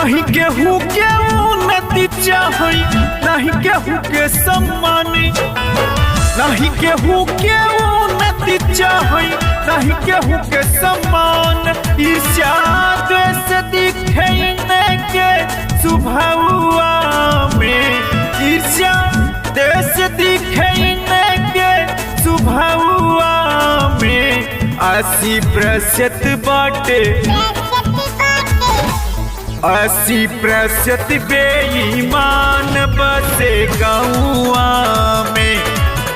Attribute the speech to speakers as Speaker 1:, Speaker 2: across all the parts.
Speaker 1: नहीं केहू के उन्नति चाही, नहीं केहू के सम्मान, नहीं केहू के उन्नति चाही, नहीं केहू के सम्मान। ईर्ष्या द्वेष दिखे के सुभहुआ में, ईर्ष्या द्वेष दिखे के सुभहुआ में। 80% बाटे 80% बेईमान बसे गौआ में,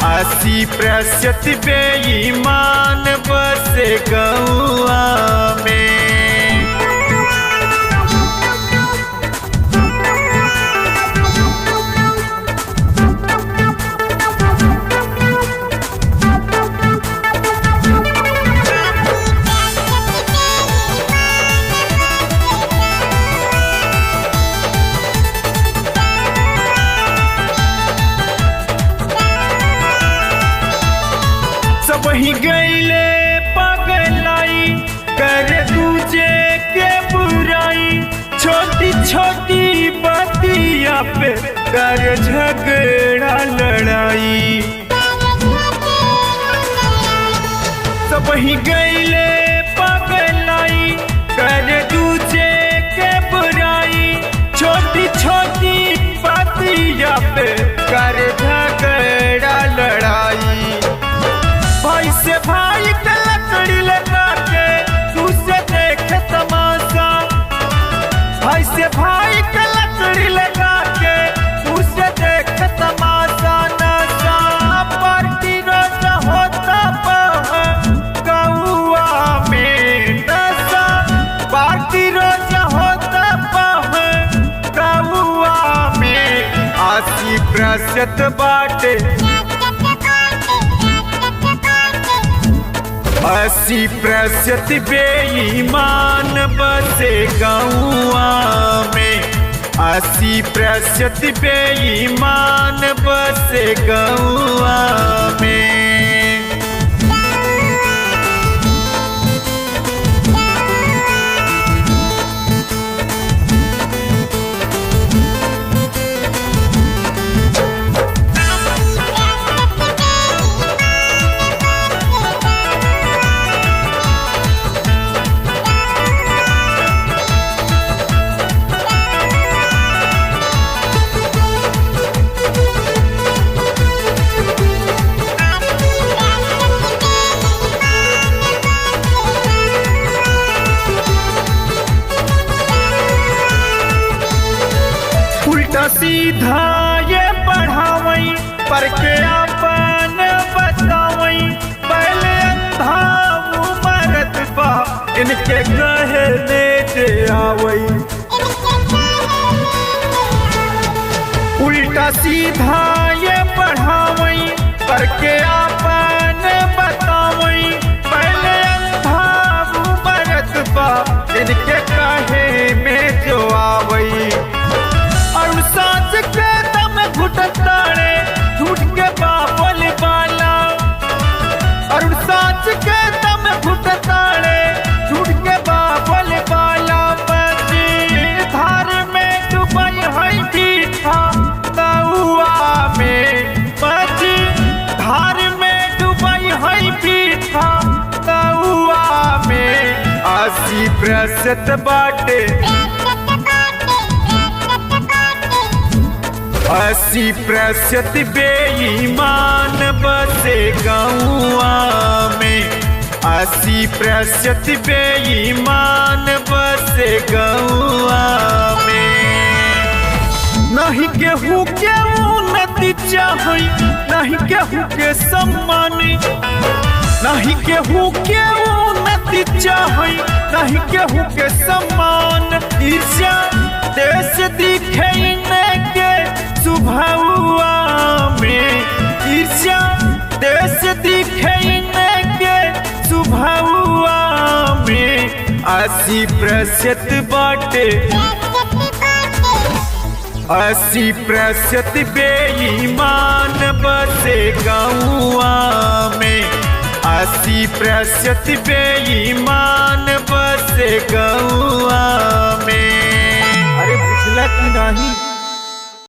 Speaker 1: 80% बेईमान बसे गौआ में। वही गईले पगलाई कर दूजे के बुराई, छोटी छोटी बातिया पे कर झगड़ा लड़ाई। सब वही गईले पगलाई कर दूजे के बुराई, छोटी छोटी बातिया पे कर झगड़ा लड़ाई। भाई से भाई का लकड़ी लगा के दूसरे देखे तमाशा, भाई से भाई का लकड़ी लगा के दूसरे देखे तमाशा। नशा पार्टी रोज होता गौआ में, नशा पार्टी रोज होता गौआ में। 80% बाटे 80% बेईमान बसे गौआ में, 80% बेईमान बसे गौआ में। सीधा ये पढ़ावई पर के अपन बतावई, पहले अंधा मरत बा इनके कहने दे आवई। उल्टा सीधा ये पढ़ावई पर के अपन बतावई, पहले अंधा मरत बा इनके कहे में जो आवई। साँच के दम घुटताड़े झूठ के बाबल बाला, और साँच के दम घुटताड़े झूठ के बाबल बाला। बची धार में डूबई है पीठा तउआ में, बची धार में डूबई है पीठा तउआ में। 80% बाटे 80% बेईमान बसे गौआ में, 80% बेईमान बसे गौआ में। नहीं केहू के उन्नति चाही, नहीं केहू के सम्मान, नहीं केहू के उन्नति चाही, नहीं केहू के सम्मान। ईर्ष्या देश दिखे के सुभहुआ में, ईर्ष्या देश दिखे के सुभहुआ में। 80% बाटे 80% बेईमान बसे गौआ में, 80% बेईमान बसे गौआ में। नहीं